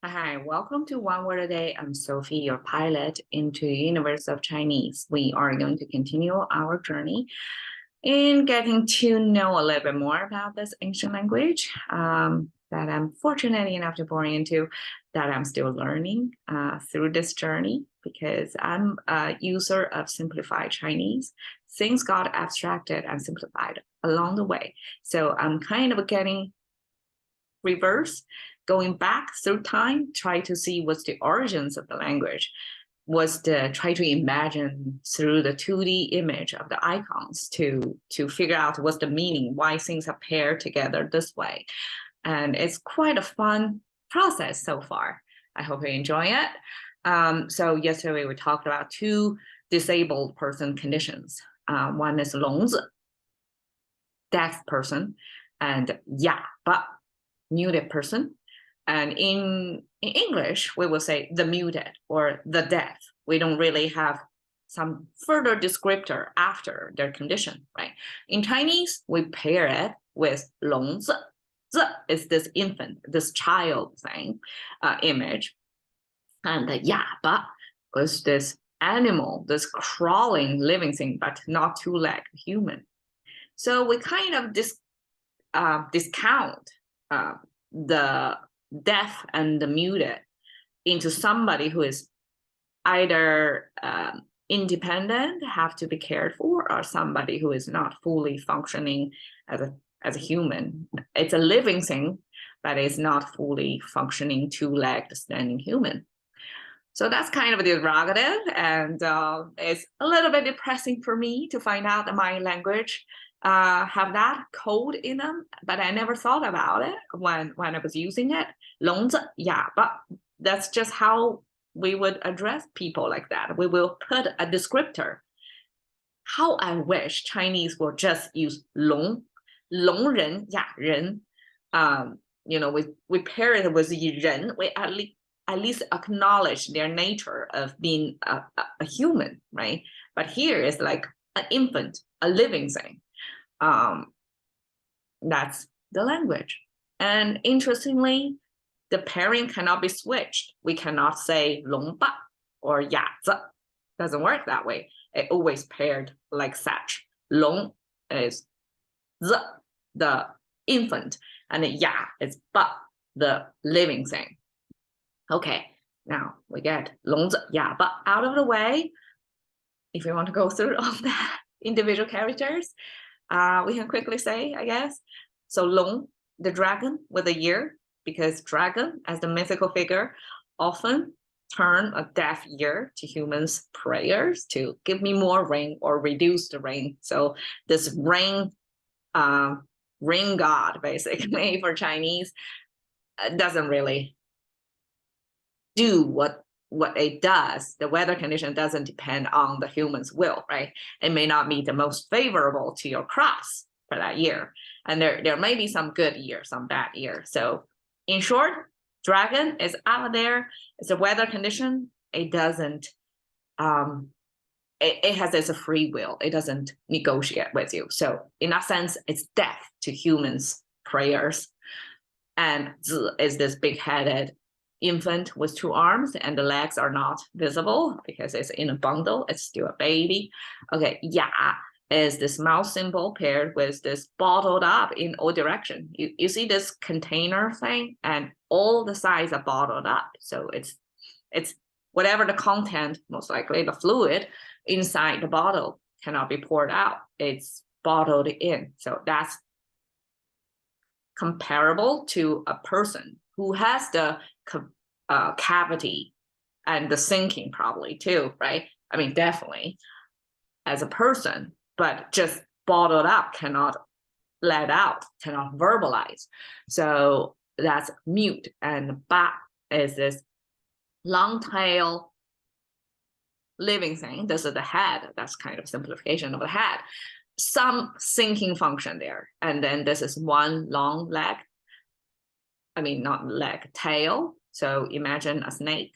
Hi, welcome to One Word a Day. I'm Sophie, your pilot into the universe of Chinese. We are going to continue our journey in getting to know a little bit more about this ancient language that I'm fortunate enough to born into, that I'm still learning through this journey because I'm a user of simplified Chinese. Things got abstracted and simplified along the way. So I'm kind of getting reverse, going back through time, try to see what's the origins of the language, try to imagine through the 2D image of the icons to figure out what's the meaning, why things are paired together this way. And it's quite a fun process so far. I hope you enjoy it. So yesterday we talked about two disabled person conditions. One is 聋子, deaf person, and 哑巴, muted person. And in English, we will say the muted or the deaf. We don't really have some further descriptor after their condition, right? In Chinese, we pair it with 聋子. 子 is this infant, this child thing, image. And the 哑巴 was this animal, this crawling living thing, but not two-legged human. So we kind of discount the deaf and the muted into somebody who is either independent, have to be cared for, or somebody who is not fully functioning as a human. It's a living thing, but it's not fully functioning two-legged standing human. So that's kind of derogative, and it's a little bit depressing for me to find out that my language have that code in them, but I never thought about it when I was using it. 聋子, yeah, but that's just how we would address people like that. We will put a descriptor. How I wish Chinese will just use 聋人, 哑人. We pair it with 人. We at least acknowledge their nature of being a human, right? But here is like an infant, a living thing. That's the language. And interestingly, the pairing cannot be switched. We cannot say 聋巴 or 哑子. Doesn't work that way. It always paired like such. 聋 is the infant, and 哑 is 巴, the living thing. Okay, now we get 聋子, 哑巴 out of the way. If you want to go through all the individual characters, we can quickly say, I guess. So 龙, the dragon with a ear, because dragon, as the mythical figure, often turn a deaf ear to humans' prayers to give me more rain or reduce the rain. So this rain god, basically, for Chinese, doesn't really do what it does. The weather condition doesn't depend on the human's will, right? It may not be the most favorable to your crops for that year. And there may be some good year, some bad year. So in short, dragon is out there. It's a weather condition. It doesn't, it has its free will. It doesn't negotiate with you. So in that sense, it's deaf to humans' prayers. And 子 is this big-headed infant with two arms, and the legs are not visible because it's in a bundle. It's still a baby. Okay, 哑 is this mouse symbol paired with this bottled up in all direction. You see this container thing, and all the sides are bottled up. So it's whatever the content, most likely the fluid inside the bottle cannot be poured out. It's bottled in. So that's comparable to a person who has the cavity and the sinking probably too, right? I mean, definitely as a person, but just bottled up, cannot let out, cannot verbalize. So that's mute. And ba is this long tail living thing. This is the head. That's kind of simplification of the head. Some sinking function there. And then this is one long leg. I mean, not leg, tail. So imagine a snake.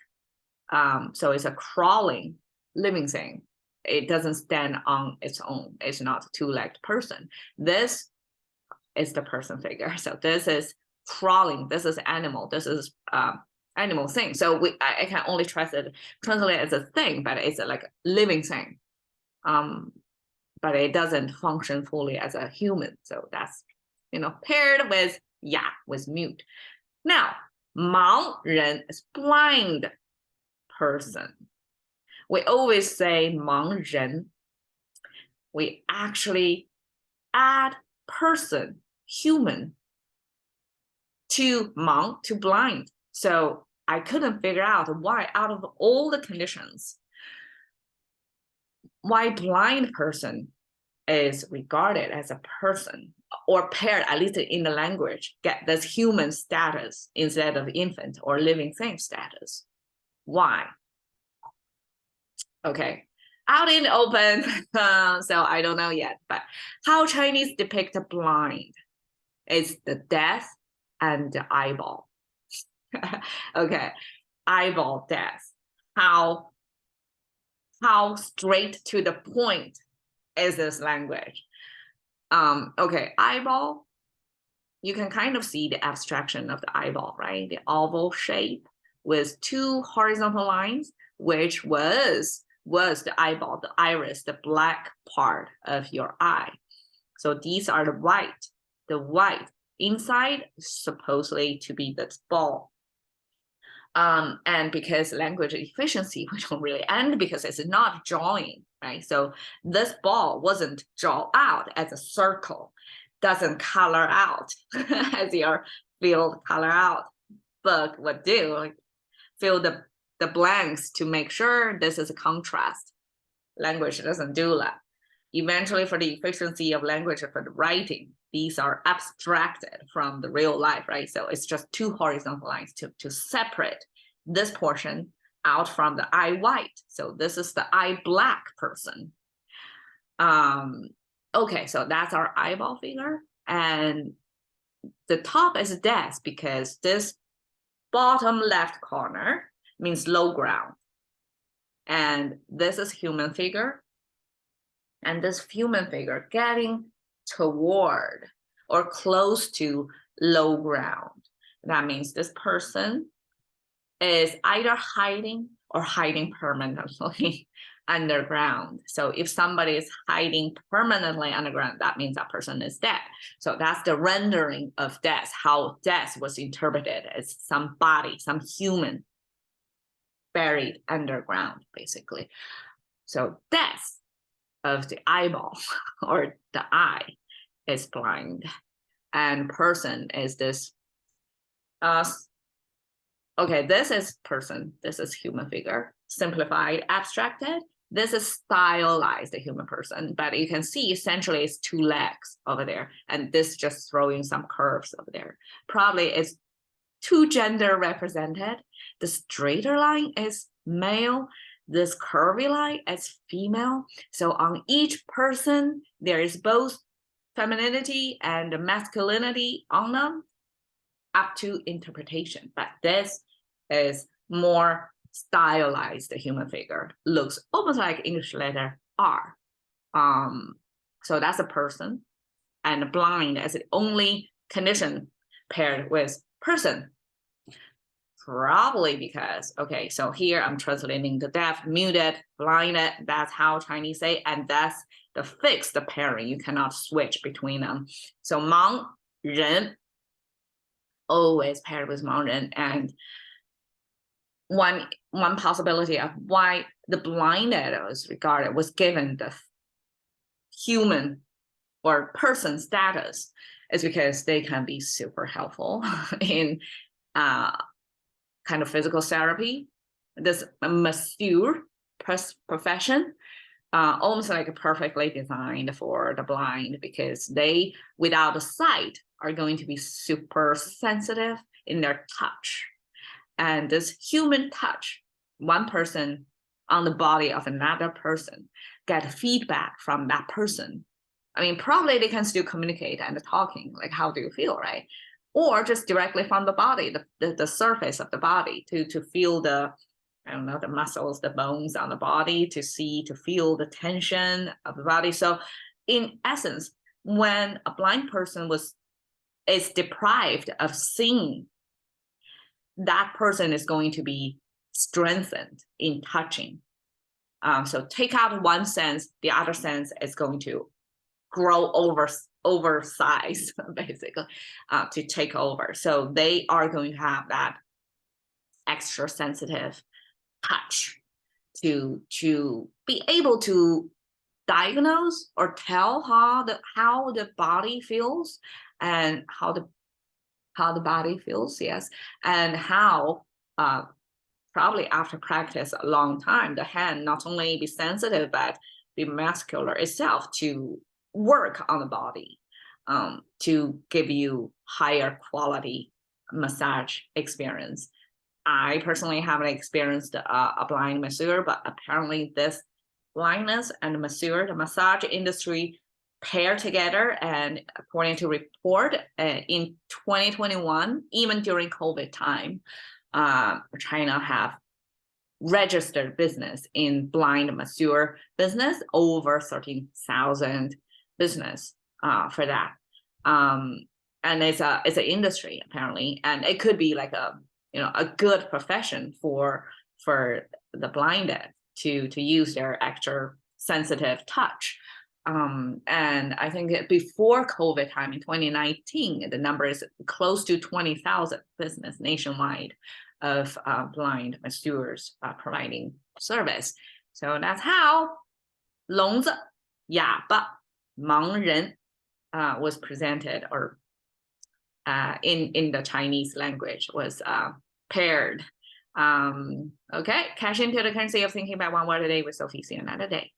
So it's a crawling living thing. It doesn't stand on its own. It's not a two-legged person. This is the person figure. So this is crawling. This is animal. This is animal thing. So I can only translate it as a thing, but it's like a living thing. But it doesn't function fully as a human. So that's, paired with with mute. Now, 盲人 is blind person. We always say 盲人. We actually add person, human, to 盲, to blind. So I couldn't figure out why, out of all the conditions, why blind person is regarded as a person, or paired, at least in the language, get this human status instead of infant or living thing status. Why? Okay, out in the open, so I don't know yet, but how Chinese depict the blind is the death and the eyeball. Okay, eyeball death. How straight to the point is this language? Okay, eyeball, you can kind of see the abstraction of the eyeball, right? The oval shape with two horizontal lines, which was the eyeball, the iris, the black part of your eye. So these are the white. The white inside supposedly to be the ball. And because language efficiency, we don't really end because it's not drawing, right? So this ball wasn't drawn out as a circle, doesn't color out as your field color out book would do, like fill the blanks to make sure this is a contrast. Language doesn't do that. Eventually, for the efficiency of language for the writing, these are abstracted from the real life, right? So it's just two horizontal lines to separate this portion out from the eye white. So this is the eye black person. Okay, so that's our eyeball figure. And the top is death because this bottom left corner means low ground. And this is human figure. And this human figure getting toward or close to low ground. That means this person is either hiding or hiding permanently underground. So if somebody is hiding permanently underground, that means that person is dead. So that's the rendering of death, how death was interpreted as some body, some human buried underground, basically. So death of the eyeball or the eye is blind, and person is this okay, this is person, this is human figure, simplified, abstracted. This is stylized human person, but you can see essentially it's two legs over there, and this just throwing some curves over there. Probably it's two gender represented. The straighter line is male, this curvy line is female. So on each person, there is both femininity and masculinity on them, up to interpretation. But this is more stylized human figure. Looks almost like English letter R. So that's a person. And blind as the only condition paired with person. Probably because, okay, so here I'm translating the deaf, muted, blinded. That's how Chinese say, and that's the fixed pairing. You cannot switch between them. So 盲人 always paired with 盲人, and one possibility of why the blinded was given the human or person status is because they can be super helpful in kind of physical therapy, this masseur profession, almost like perfectly designed for the blind, because they, without the sight, are going to be super sensitive in their touch. And this human touch, one person on the body of another person, get feedback from that person. I mean, probably they can still communicate and talking, like, how do you feel, right? Or just directly from the body, the surface of the body, to feel the, I don't know, the muscles, the bones on the body, to feel the tension of the body. So in essence, when a blind person is deprived of seeing, that person is going to be strengthened in touching. So take out one sense, the other sense is going to grow oversized, basically, to take over. So they are going to have that extra sensitive touch to be able to diagnose or tell how the body feels, and how the body feels, yes, and how probably after practice a long time, the hand not only be sensitive but be muscular itself to work on the body, to give you higher quality massage experience. I personally haven't experienced a blind masseur, but apparently this blindness and masseur, the massage industry, pair together. And according to report, in 2021, even during COVID time, China have registered business in blind masseur business, over 13,000 business for that. And it's an industry apparently, and it could be like a good profession for the blinded to use their extra sensitive touch. And I think before COVID time in 2019, the number is close to 20,000 business nationwide of blind masseurs providing service. So that's how 聋子、哑巴、盲人 was presented, or in the Chinese language was paired. Okay, cash into the currency of thinking about one word a day with Sophie. See you another day.